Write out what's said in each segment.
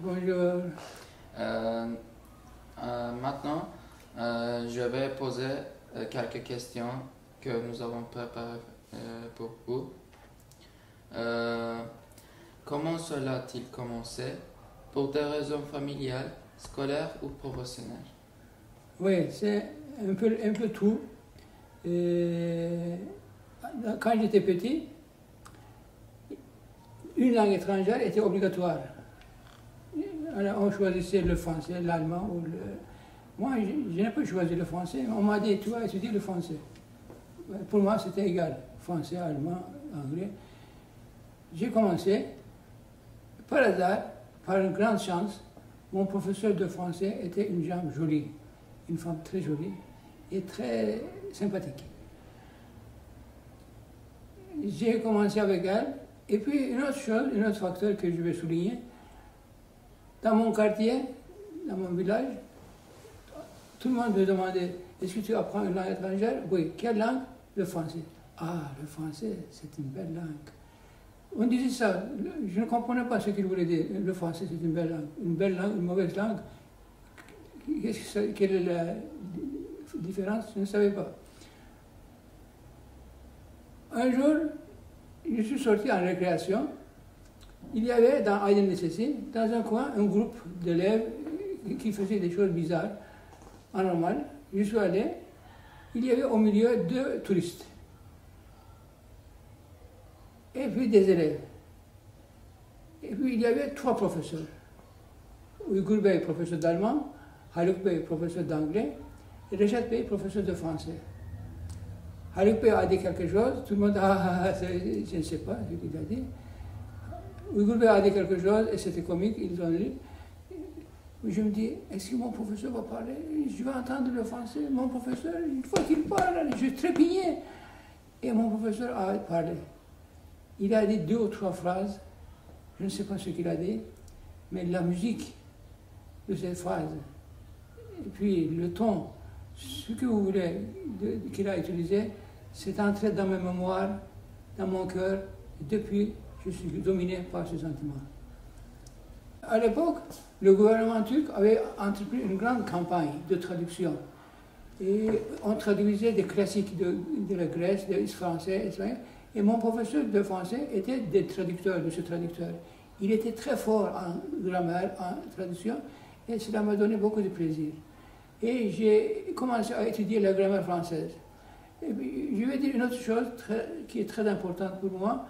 Bonjour. Maintenant, je vais poser quelques questions que nous avons préparées pour vous. Comment cela a-t-il commencé? Pour des raisons familiales, scolaires ou professionnelles? Oui, c'est un peu tout. Quand j'étais petit, une langue étrangère était obligatoire. Alors, on choisissait le français, l'allemand ou le... Moi, je n'ai pas choisi le français. On m'a dit, tu vas étudier le français. Pour moi, c'était égal. Français, allemand, anglais. J'ai commencé, par hasard, par une grande chance, mon professeur de français était une femme jolie, une femme très jolie et très sympathique. J'ai commencé avec elle. Et puis, une autre chose, un autre facteur que je vais souligner, dans mon quartier, dans mon village, tout le monde me demandait, est-ce que tu apprends une langue étrangère? Oui. Quelle langue? Le français. Ah, le français, c'est une belle langue. On disait ça, je ne comprenais pas ce qu'il voulait dire. Le français, c'est une belle langue. Une belle langue, une mauvaise langue. Quelle est la différence? Je ne savais pas. Un jour, je suis sorti en récréation. Il y avait dans Aydın-Lisesi, dans un coin, un groupe d'élèves qui faisaient des choses bizarres, anormales. Je suis allé, il y avait au milieu 2 touristes. Et puis des élèves. Et puis il y avait 3 professeurs. Uygur Bey, professeur d'allemand, Haluk Bey, professeur d'anglais, et Reşat Bey, professeur de français. Haluk Bey a dit quelque chose, tout le monde je ne sais pas ce qu'il a dit. Uygur Bey a dit quelque chose et c'était comique, ils ont lu. Je me dis, est-ce que mon professeur va parler? Je vais entendre le français. Mon professeur, il faut qu'il parle. Je trépignais. Et mon professeur a parlé. Il a dit 2 ou 3 phrases. Je ne sais pas ce qu'il a dit, mais la musique de cette phrase, et puis le ton, ce que vous voulez qu'il a utilisé, c'est entré dans ma mémoire, dans mon cœur. Et depuis, je suis dominé par ce sentiment. À l'époque, le gouvernement turc avait entrepris une grande campagne de traduction. Et on traduisait des classiques de la Grèce, des français, etc. Et mon professeur de français était des traducteurs, de ce traducteur. Il était très fort en grammaire, en traduction, et cela m'a donné beaucoup de plaisir. Et j'ai commencé à étudier la grammaire française. Et puis, je vais dire une autre chose qui est très importante pour moi.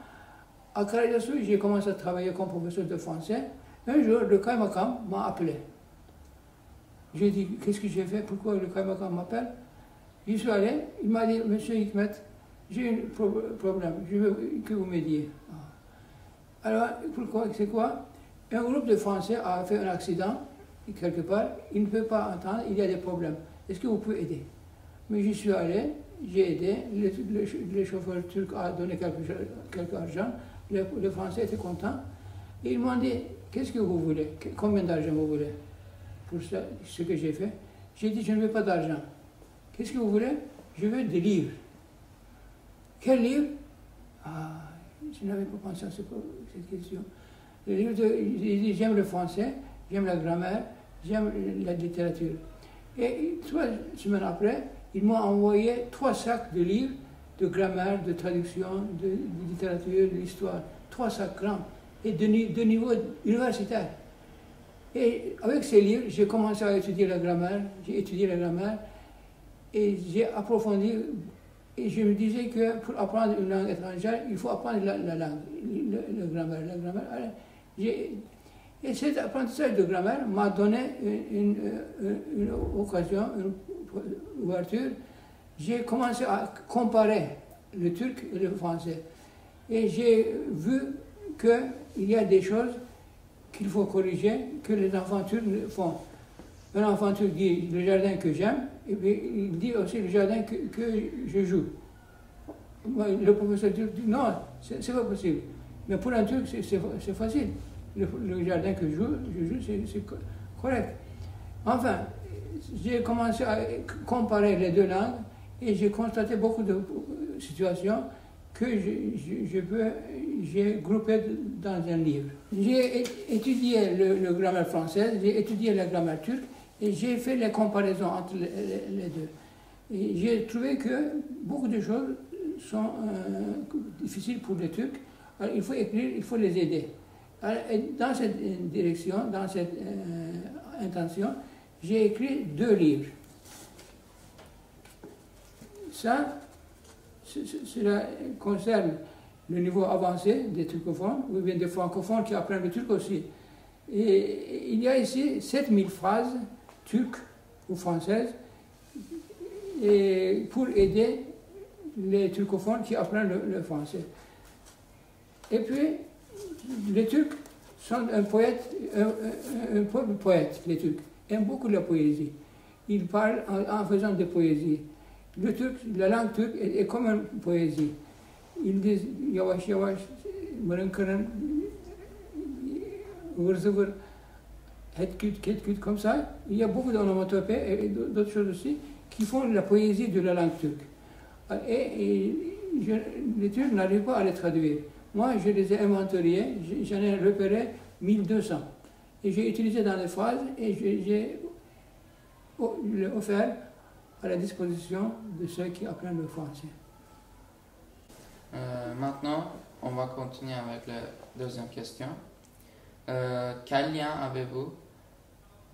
À Karayazou, j'ai commencé à travailler comme professeur de français. Un jour, le kaymakam m'a appelé. J'ai dit, qu'est-ce que j'ai fait? Pourquoi le kaymakam m'appelle? J'y suis allé, il m'a dit, monsieur Hikmet, j'ai un problème, je veux que vous m'aidiez. Alors, pourquoi? C'est quoi? Un groupe de Français a fait un accident, quelque part, il ne peut pas entendre, il y a des problèmes. Est-ce que vous pouvez aider? Mais j'y suis allé, j'ai aidé, le chauffeur turc a donné quelque argent, le Français était content, et ils m'ont dit, qu'est-ce que vous voulez? Combien d'argent vous voulez pour ce que j'ai fait? J'ai dit, je ne veux pas d'argent. Qu'est-ce que vous voulez? Je veux des livres. Quel livre? Ah, je n'avais pas pensé à cette question. Le livre j'ai dit, j'aime le français, j'aime la grammaire, j'aime la littérature. Et 3 semaines après, ils m'ont envoyé 3 sacs de livres de grammaire, de traduction, de littérature, d'histoire. 3 sacs grands et de niveau universitaire. Et avec ces livres, j'ai commencé à étudier la grammaire, j'ai étudié la grammaire et j'ai approfondi. Et je me disais que pour apprendre une langue étrangère, il faut apprendre la langue, la grammaire. Et cet apprentissage de grammaire m'a donné une occasion, une ouverture. J'ai commencé à comparer le turc et le français. Et j'ai vu qu'il y a des choses qu'il faut corriger, que les enfants turcs font. Un enfant turc dit le jardin que j'aime, et puis il dit aussi le jardin que je joue. Le professeur turc dit non, c'est pas possible. Mais pour un turc, c'est facile. Le jardin que je joue, c'est correct. Enfin, j'ai commencé à comparer les 2 langues et j'ai constaté beaucoup de situations que j'ai groupé dans un livre. J'ai étudié le grammaire français, j'ai étudié la grammaire turque et j'ai fait les comparaisons entre les deux. Et j'ai trouvé que beaucoup de choses sont difficiles pour les Turcs. Alors, il faut écrire, il faut les aider. Alors, dans cette direction, dans cette intention, j'ai écrit 2 livres. Ça, cela concerne le niveau avancé des turcophones, ou bien des francophones qui apprennent le turc aussi. Et il y a ici 7000 phrases turques ou françaises et pour aider les turcophones qui apprennent le français. Et puis, les Turcs sont un peuple poète, les Turcs, aiment beaucoup la poésie. Ils parlent en faisant des poésies. La langue turque est comme une poésie. Ils disent yavaş yavaş, mırın kırın, ıvır zıvır, hetküt, ketküt, comme ça. Il y a beaucoup d'onomatopées et d'autres choses aussi qui font la poésie de la langue turque. Les Turcs n'arrivent pas à les traduire. Moi, je les ai inventoriés, j'en ai repéré 1200. Et j'ai utilisé dans les phrases et j'ai offert à la disposition de ceux qui apprennent le français. Maintenant, on va continuer avec la deuxième question. Quel lien avez-vous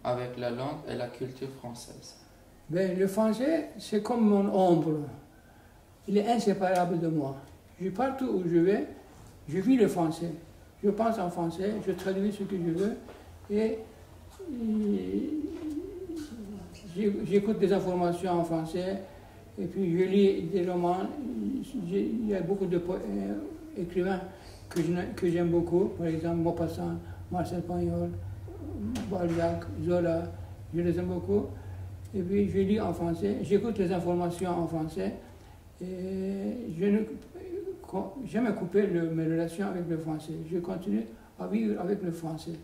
avec la langue et la culture française? Ben, le français, c'est comme mon ombre. Il est inséparable de moi. Partout où je vais, je vis le français. Je pense en français, je traduis ce que je veux et j'écoute des informations en français et puis je lis des romans. Il y a beaucoup d'écrivains que j'aime beaucoup, par exemple Maupassant, Marcel Pagnol, Balzac, Zola, je les aime beaucoup. Et puis je lis en français, j'écoute les informations en français et je n'ai jamais coupé mes relations avec le français. Je continue à vivre avec le français.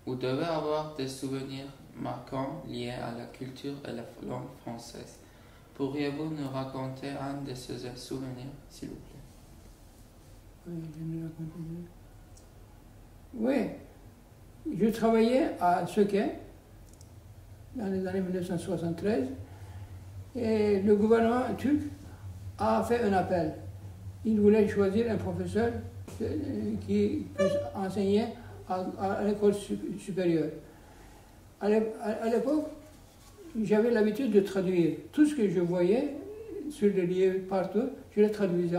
Vous devez avoir des souvenirs marquants liés à la culture et la langue française. Pourriez-vous nous raconter un de ces souvenirs, s'il vous plaît? Oui, je vais raconter. Oui, je travaillais à Söke dans les années 1973 et le gouvernement turc a fait un appel. Il voulait choisir un professeur qui puisse enseigner à l'école supérieure. À l'époque, j'avais l'habitude de traduire tout ce que je voyais sur les livres partout, je le traduisais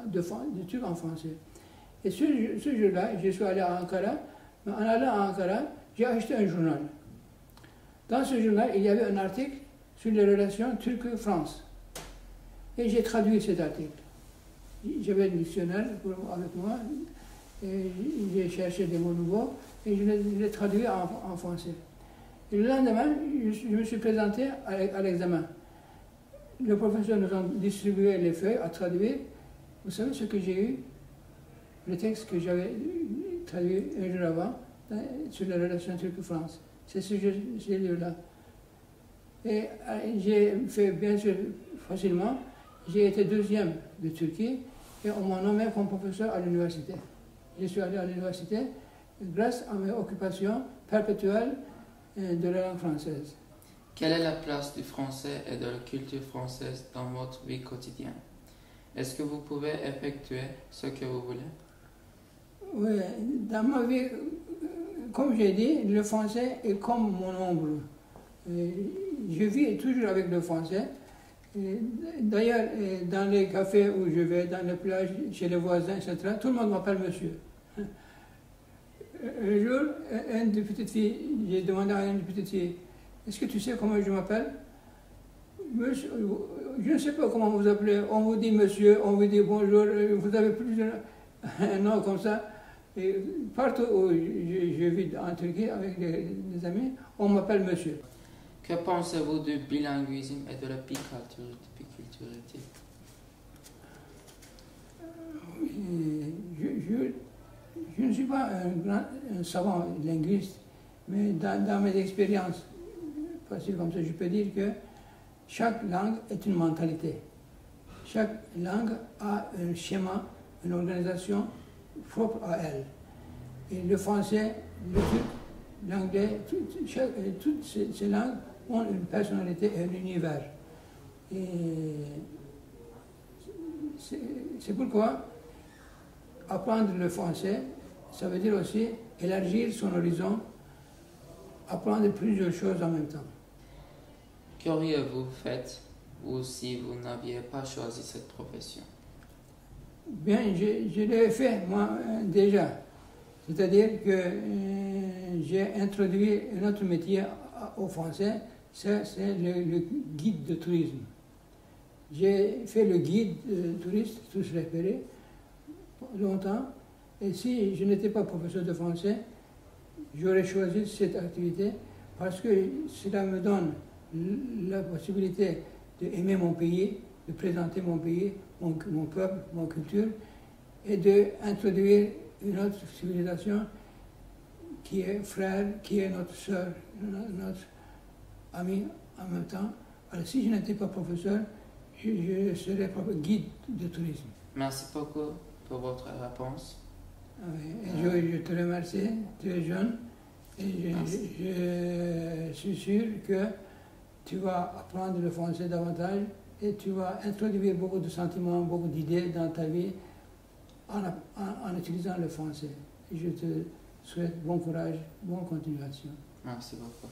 de turc en français. Et ce jour-là, je suis allé à Ankara. En allant à Ankara, j'ai acheté un journal. Dans ce journal, il y avait un article sur les relations Turque-France. Et j'ai traduit cet article. J'avais un dictionnaire avec moi, et j'ai cherché des mots nouveaux, et je l'ai traduit en français. Et le lendemain, je me suis présenté à l'examen. Le professeur nous a distribué les feuilles à traduire. Vous savez ce que j'ai eu? Le texte que j'avais traduit un jour avant sur les relations Turque-France. C'est ce livre-là. Et j'ai fait bien sûr facilement. J'ai été 2e de Turquie et on m'a nommé comme professeur à l'université. Je suis allé à l'université grâce à mes occupations perpétuelles de la langue française. Quelle est la place du français et de la culture française dans votre vie quotidienne? Est-ce que vous pouvez effectuer ce que vous voulez? Oui, dans ma vie, comme j'ai dit, le français est comme mon ombre. Je vis toujours avec le français. D'ailleurs, dans les cafés où je vais, dans les plages, chez les voisins, etc., tout le monde m'appelle monsieur. Un jour, une des petites filles, j'ai demandé à une des petites filles, est-ce que tu sais comment je m'appelle? Je ne sais pas comment vous appelez. On vous dit monsieur, on vous dit bonjour, vous avez plusieurs noms comme ça. Et partout où je vis en Turquie avec des amis, on m'appelle monsieur. Que pensez-vous du bilinguisme et de la biculturalité? Je ne suis pas un savant linguiste, mais dans mes expériences, facile comme ça, je peux dire que chaque langue est une mentalité. chaque langue a un schéma, une organisation propre à elle. Et le français, le turc, l'anglais, toutes ces langues ont une personnalité et un univers. Et c'est pourquoi apprendre le français, ça veut dire aussi élargir son horizon, apprendre plusieurs choses en même temps. Qu'auriez-vous fait ou si vous n'aviez pas choisi cette profession? Bien, je l'ai fait, moi, déjà. C'est-à-dire que j'ai introduit un autre métier au français, c'est le guide de tourisme. J'ai fait le guide touriste, tous référés, longtemps. Et si je n'étais pas professeur de français, j'aurais choisi cette activité parce que cela me donne la possibilité d'aimer mon pays, de présenter mon pays, mon peuple, mon culture, et d'introduire une autre civilisation qui est frère, qui est notre sœur, notre ami en même temps. Alors si je n'étais pas professeur, je serais guide de tourisme. Merci beaucoup pour votre réponse. Je te remercie, tu es jeune, et je suis sûr que tu vas apprendre le français davantage et tu vas introduire beaucoup de sentiments, beaucoup d'idées dans ta vie en utilisant le français. Et je te souhaite bon courage, bonne continuation. Merci beaucoup.